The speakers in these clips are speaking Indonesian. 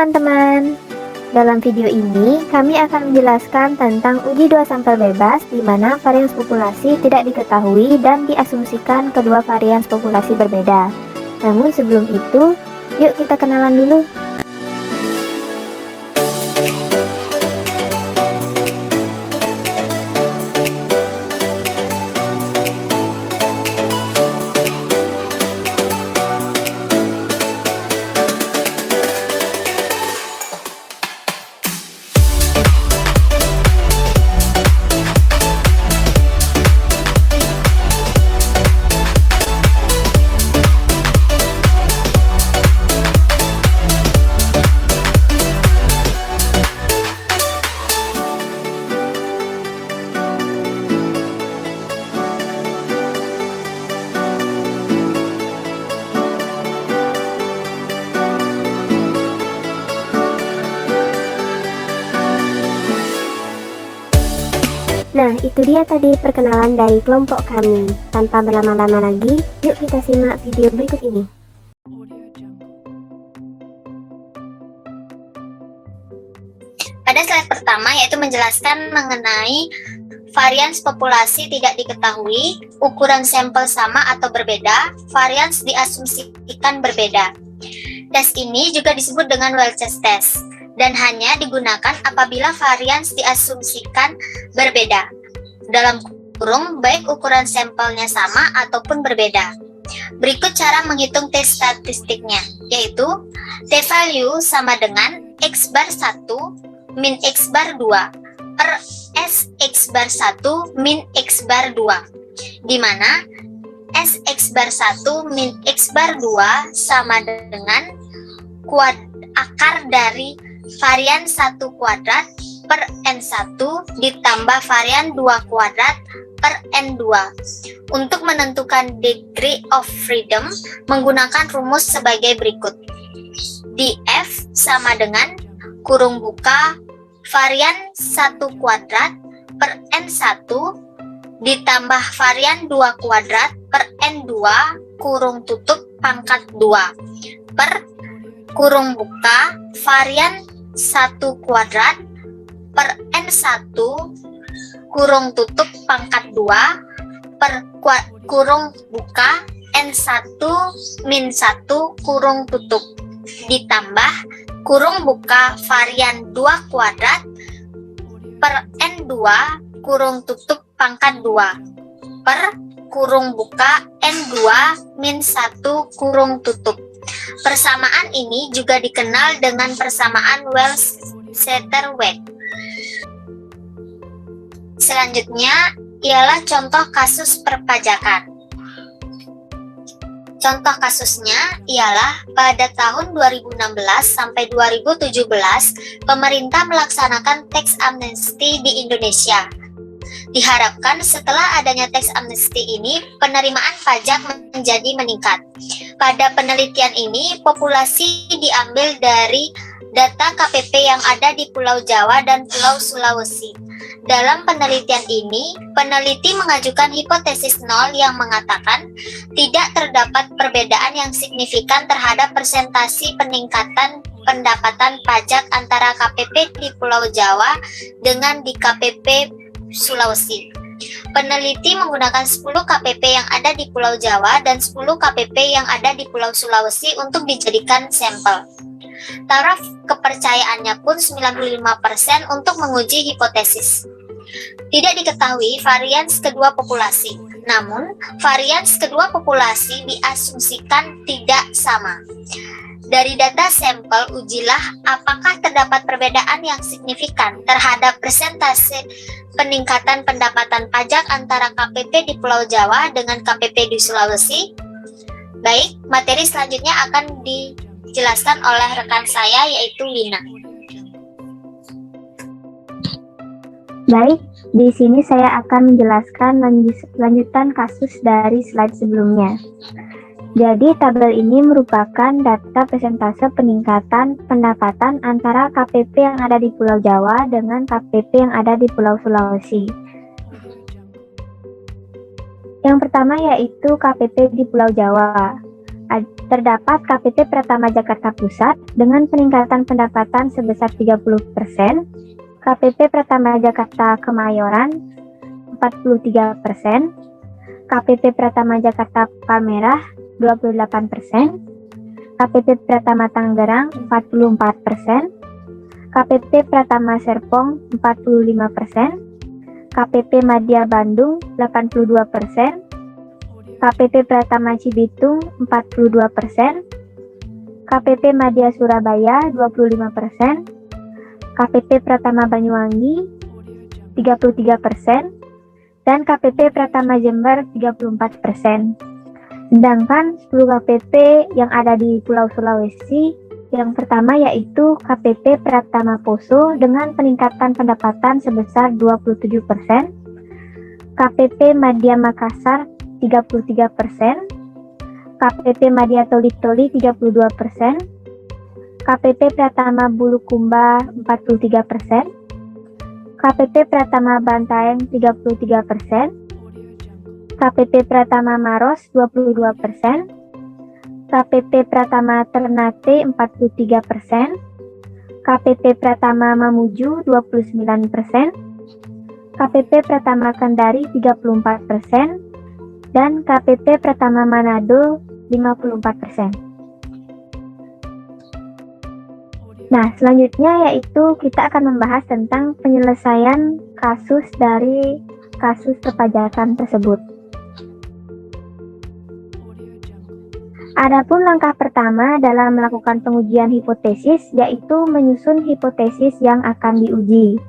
teman-teman. Dalam video ini, kami akan menjelaskan tentang uji dua sampel bebas di mana varians populasi tidak diketahui dan diasumsikan kedua varians populasi berbeda. Namun sebelum itu, yuk kita kenalan dulu. Nah, itu dia tadi perkenalan dari kelompok kami. Tanpa berlama-lama lagi, yuk kita simak video berikut ini. Pada slide pertama yaitu menjelaskan mengenai varians populasi tidak diketahui, ukuran sampel sama atau berbeda, varians diasumsikan berbeda. Tes ini juga disebut dengan Welch's test dan hanya digunakan apabila varians diasumsikan berbeda. Dalam kurung, baik ukuran sampelnya sama ataupun berbeda. Berikut cara menghitung T statistiknya, yaitu T value sama dengan X bar 1 min X bar 2 per S X bar 1 min X bar 2, di mana S X bar 1 min X bar 2 sama dengan akar dari varian 1 kuadrat per N1 ditambah varian 2 kuadrat per N2. Untuk menentukan degree of freedom menggunakan rumus sebagai berikut. df sama dengan kurung buka varian 1 kuadrat per N1 ditambah varian 2 kuadrat per N2 kurung tutup pangkat 2 per kurung buka varian 1 kuadrat per N1 kurung tutup pangkat 2 per kurung buka N1 min 1 kurung tutup ditambah kurung buka varian 2 kuadrat per N2 kurung tutup pangkat 2 per kurung buka N2 min 1 kurung tutup. Persamaan ini juga dikenal dengan persamaan Welch-Satterthwaite. Selanjutnya ialah contoh kasus perpajakan. Contoh kasusnya ialah pada tahun 2016 sampai 2017 pemerintah melaksanakan tax amnesty di Indonesia. Diharapkan setelah adanya tax amnesty ini penerimaan pajak menjadi meningkat. Pada penelitian ini populasi diambil dari data KPP yang ada di Pulau Jawa dan Pulau Sulawesi. Dalam penelitian ini, peneliti mengajukan hipotesis nol yang mengatakan tidak terdapat perbedaan yang signifikan terhadap persentase peningkatan pendapatan pajak antara KPP di Pulau Jawa dengan di KPP Sulawesi. Peneliti menggunakan 10 KPP yang ada di Pulau Jawa dan 10 KPP yang ada di Pulau Sulawesi untuk dijadikan sampel. Taraf kepercayaannya pun 95% untuk menguji hipotesis. Tidak diketahui varians kedua populasi, namun varians kedua populasi diasumsikan tidak sama. Dari data sampel, ujilah apakah terdapat perbedaan yang signifikan terhadap persentase peningkatan pendapatan pajak antara KPP di Pulau Jawa dengan KPP di Sulawesi. Baik, materi selanjutnya akan dijelaskan oleh rekan saya yaitu Lina. Baik, di sini saya akan menjelaskan lanjutan kasus dari slide sebelumnya. Jadi, tabel ini merupakan data persentase peningkatan pendapatan antara KPP yang ada di Pulau Jawa dengan KPP yang ada di Pulau Sulawesi. Yang pertama yaitu KPP di Pulau Jawa. terdapat KPP Pratama Jakarta Pusat dengan peningkatan pendapatan sebesar 30%, KPP Pratama Jakarta Kemayoran 43%, KPP Pratama Jakarta Palmerah 28%, KPP Pratama Tangerang 44%, KPP Pratama Serpong 45%, KPP Madya Bandung 82%, KPP Pratama Cibitung 42%, KPP Madya Surabaya 25%, KPP Pratama Banyuwangi 33%, dan KPP Pratama Jember 34%. Sedangkan 10 KPP yang ada di Pulau Sulawesi, yang pertama yaitu KPP Pratama Poso dengan peningkatan pendapatan sebesar 27%, KPP Madya Makassar 33%, KPP Madya Toli-Toli 32%, KPP Pratama Bulukumba 43%, KPP Pratama Bantaeng 33%, KPP Pratama Maros 22%, KPP Pratama Ternate 43%, KPP Pratama Mamuju 29%, KPP Pratama Kendari 34%, dan KPP Pratama Manado 54%. Nah, selanjutnya yaitu kita akan membahas tentang penyelesaian kasus dari kasus perpajakan tersebut. Adapun langkah pertama dalam melakukan pengujian hipotesis yaitu menyusun hipotesis yang akan diuji.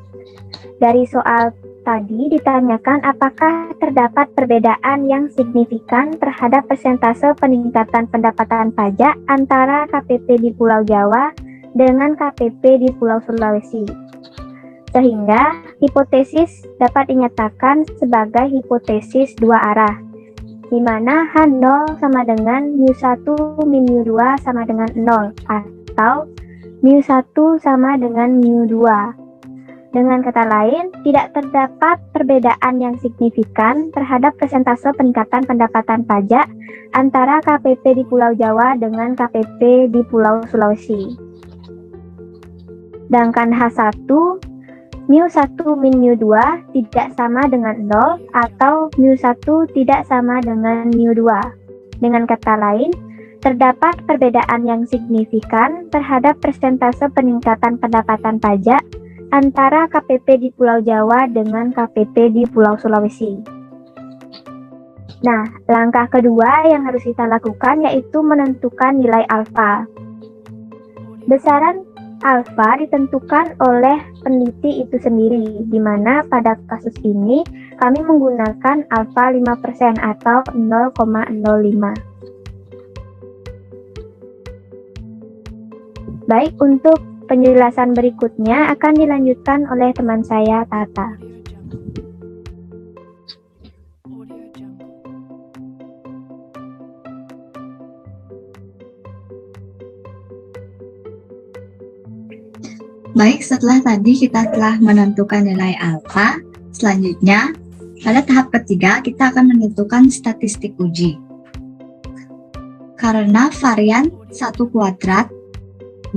Dari soal tadi ditanyakan apakah terdapat perbedaan yang signifikan terhadap persentase peningkatan pendapatan pajak antara KPP di Pulau Jawa dengan KPP di Pulau Sulawesi. Sehingga hipotesis dapat dinyatakan sebagai hipotesis dua arah, di mana H0 sama dengan mu1 min mu2 sama dengan 0 atau mu1 sama dengan mu2. Dengan kata lain, tidak terdapat perbedaan yang signifikan terhadap persentase peningkatan pendapatan pajak antara KPP di Pulau Jawa dengan KPP di Pulau Sulawesi. Sedangkan H1 mu1 min mu2 tidak sama dengan 0 atau mu1 tidak sama dengan mu2. Dengan kata lain, terdapat perbedaan yang signifikan terhadap persentase peningkatan pendapatan pajak antara KPP di Pulau Jawa dengan KPP di Pulau Sulawesi. Nah, langkah kedua yang harus kita lakukan yaitu menentukan nilai alfa. Besaran alfa ditentukan oleh peneliti itu sendiri, di mana pada kasus ini kami menggunakan alfa 5% atau 0,05. Baik, untuk penjelasan berikutnya akan dilanjutkan oleh teman saya, Tata. Baik, setelah tadi kita telah menentukan nilai alfa, selanjutnya pada tahap ketiga kita akan menentukan statistik uji. Karena varian 1 kuadrat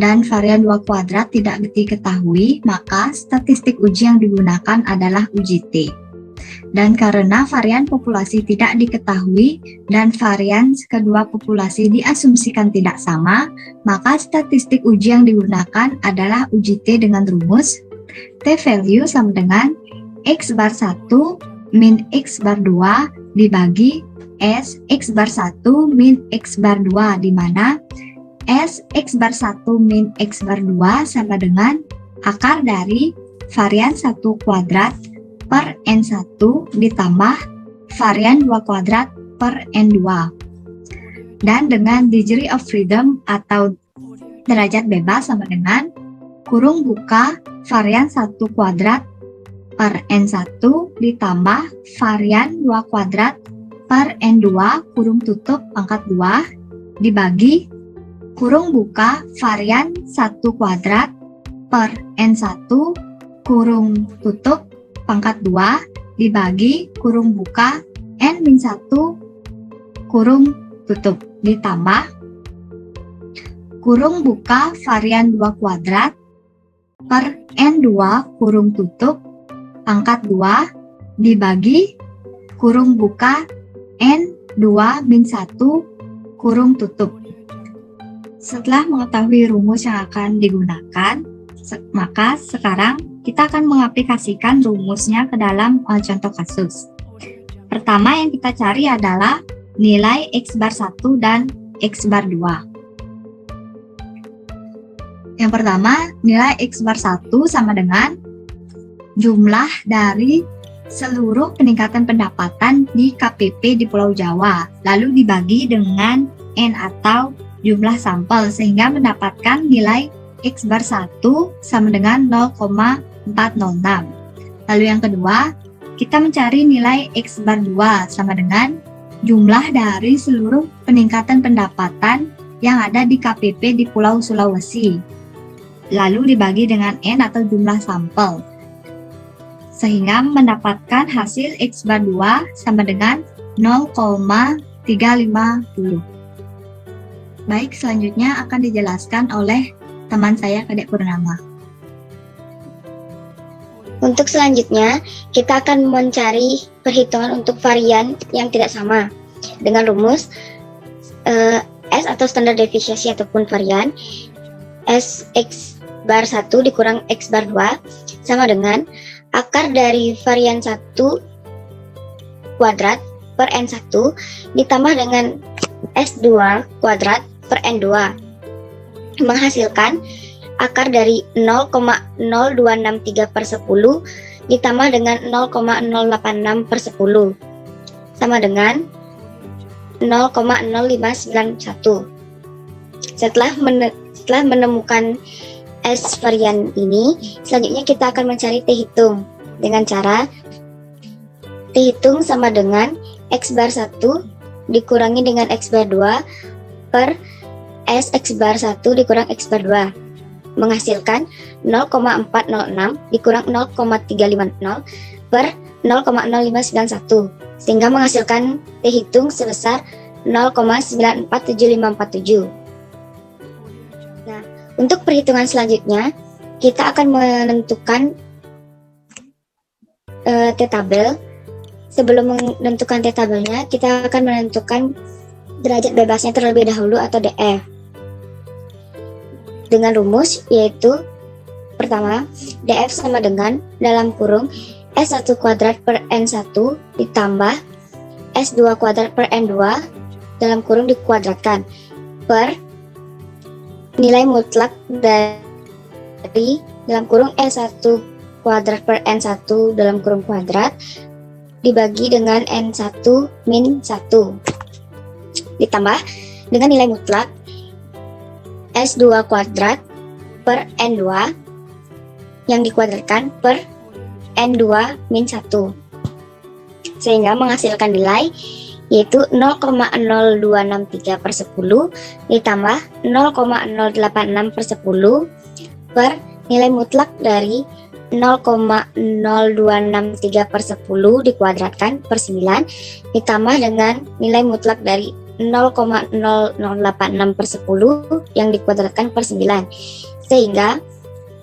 dan varian 2 kuadrat tidak diketahui, maka statistik uji yang digunakan adalah uji T. Dan karena varian populasi tidak diketahui dan varian kedua populasi diasumsikan tidak sama, maka statistik uji yang digunakan adalah uji T dengan rumus T value sama dengan X bar 1 min X bar 2 dibagi S X bar 1 min X bar 2, di mana S X bar 1 min X bar 2 sama dengan akar dari varian 1 kuadrat per N1 ditambah varian 2 kuadrat per N2. Dan dengan degree of freedom atau derajat bebas sama dengan kurung buka varian 1 kuadrat per N1 ditambah varian 2 kuadrat per N2 kurung tutup pangkat 2 dibagi kurung buka varian 1 kuadrat per N1 kurung tutup pangkat 2 dibagi kurung buka N-1 kurung tutup ditambah kurung buka varian 2 kuadrat per N2 kurung tutup pangkat 2 dibagi kurung buka N2 min 1 kurung tutup. Setelah mengetahui rumus yang akan digunakan, maka sekarang kita akan mengaplikasikan rumusnya ke dalam contoh kasus. Pertama yang kita cari adalah nilai X bar 1 dan X bar 2. Yang pertama, nilai X bar 1 sama dengan jumlah dari seluruh peningkatan pendapatan di KPP di Pulau Jawa, lalu dibagi dengan N atau jumlah sampel, sehingga mendapatkan nilai X bar 1 sama dengan 0,406. Lalu yang kedua, kita mencari nilai X bar 2 sama dengan jumlah dari seluruh peningkatan pendapatan yang ada di KPP di Pulau Sulawesi, lalu dibagi dengan N atau jumlah sampel, sehingga mendapatkan hasil X bar 2 sama dengan 0,350. Baik, selanjutnya akan dijelaskan oleh teman saya, Kadek Purnama. Untuk selanjutnya, kita akan mencari perhitungan untuk varian yang tidak sama dengan rumus S atau standar deviasi ataupun varian S X bar 1 dikurang X bar 2 sama dengan akar dari varian 1 kuadrat per N1 ditambah dengan S2 kuadrat per N2 menghasilkan akar dari 0,0263 per 10 ditambah dengan 0,086 per 10 sama dengan 0,0591. Setelah menemukan S varian ini, selanjutnya kita akan mencari T hitung dengan cara T hitung sama dengan X bar 1 dikurangi dengan X bar 2 per S X bar 1 dikurang X bar 2 menghasilkan 0,406 dikurang 0,350 per 0,0591 sehingga menghasilkan T hitung sebesar 0,947547. Nah, untuk perhitungan selanjutnya kita akan menentukan T tabel. Sebelum menentukan T tabelnya, kita akan menentukan derajat bebasnya terlebih dahulu atau DF dengan rumus yaitu pertama DF sama dengan dalam kurung S1 kuadrat per N1 ditambah S2 kuadrat per N2 dalam kurung dikuadratkan per nilai mutlak dari dalam kurung S1 kuadrat per N1 dalam kurung kuadrat dibagi dengan N1 min 1 ditambah dengan nilai mutlak S2 kuadrat per N2 yang dikuadratkan per N2 min 1 sehingga menghasilkan nilai yaitu 0,0263 per 10 ditambah 0,086 per 10 per nilai mutlak dari 0,0263 per 10 dikuadratkan per 9 ditambah dengan nilai mutlak dari 0,0086 per 10 yang dikuadratkan per 9 sehingga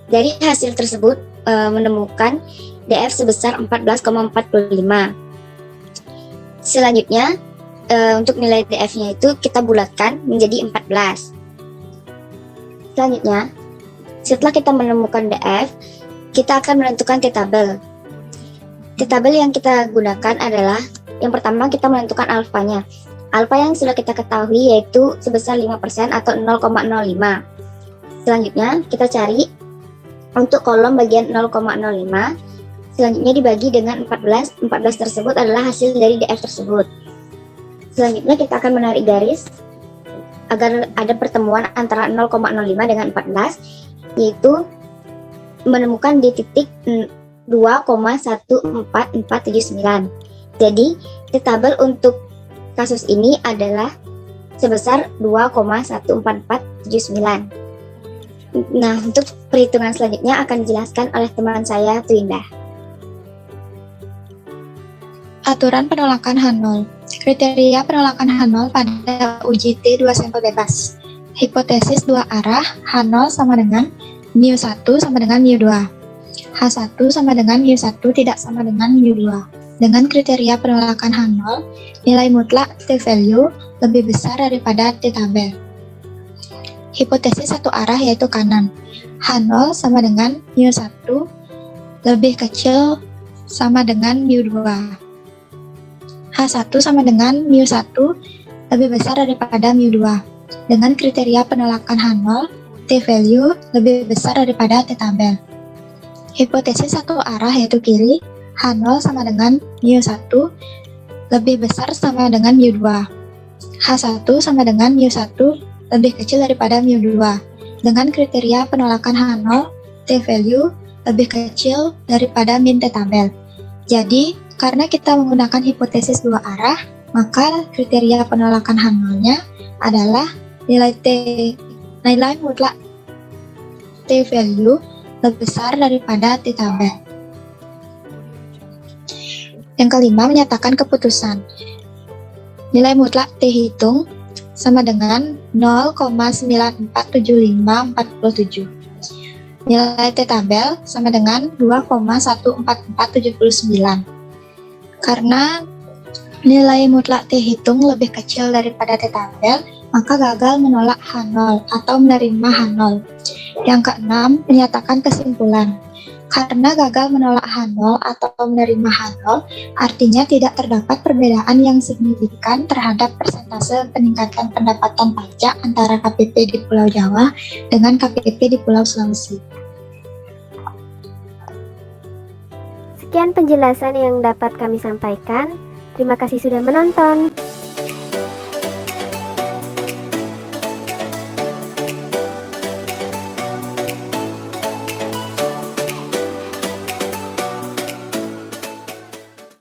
dari hasil tersebut menemukan DF sebesar 14,45. Selanjutnya untuk nilai DF-nya itu kita bulatkan menjadi 14. Selanjutnya setelah kita menemukan DF, kita akan menentukan T tabel. T tabel yang kita gunakan adalah yang pertama kita menentukan alfanya. Alfa yang sudah kita ketahui yaitu sebesar 5% atau 0,05. Selanjutnya kita cari untuk kolom bagian 0,05. Selanjutnya dibagi dengan 14. 14 tersebut adalah hasil dari DF tersebut. Selanjutnya kita akan menarik garis agar ada pertemuan antara 0,05 dengan 14 yaitu menemukan di titik 2,14479. Jadi T tabel untuk kasus ini adalah sebesar 2,14479. Nah, untuk perhitungan selanjutnya akan dijelaskan oleh teman saya, Twinda. Aturan penolakan H0. Kriteria penolakan H0 pada uji T 2 sampel bebas. Hipotesis dua arah H0 sama dengan mu1 sama dengan mu2. H1 sama dengan mu1 tidak sama dengan mu2. Dengan kriteria penolakan H0, nilai mutlak t-value lebih besar daripada t-tabel. Hipotesis satu arah yaitu kanan. H0 sama dengan mu1 lebih kecil sama dengan mu2. H1 sama dengan mu1 lebih besar daripada mu2. Dengan kriteria penolakan H0, t-value lebih besar daripada t-tabel. Hipotesis satu arah yaitu kiri, H0 sama dengan mu1 lebih besar sama dengan mu2. H1 sama dengan mu1 lebih kecil daripada mu2. Dengan kriteria penolakan H0, t-value lebih kecil daripada min t-tabel. Jadi, karena kita menggunakan hipotesis dua arah, maka kriteria penolakan H0-nya adalah nilai mutlak t-value lebih besar daripada t-tabel. Yang kelima, menyatakan keputusan. Nilai mutlak t hitung sama dengan 0,947547. Nilai t-tabel sama dengan 2,14479. Karena nilai mutlak t hitung lebih kecil daripada t-tabel, maka gagal menolak H0 atau menerima H0. Yang keenam, menyatakan kesimpulan. Karena gagal menolak H0 atau menerima H0, artinya tidak terdapat perbedaan yang signifikan terhadap persentase peningkatan pendapatan pajak antara KPP di Pulau Jawa dengan KPP di Pulau Sulawesi. Sekian penjelasan yang dapat kami sampaikan. Terima kasih sudah menonton.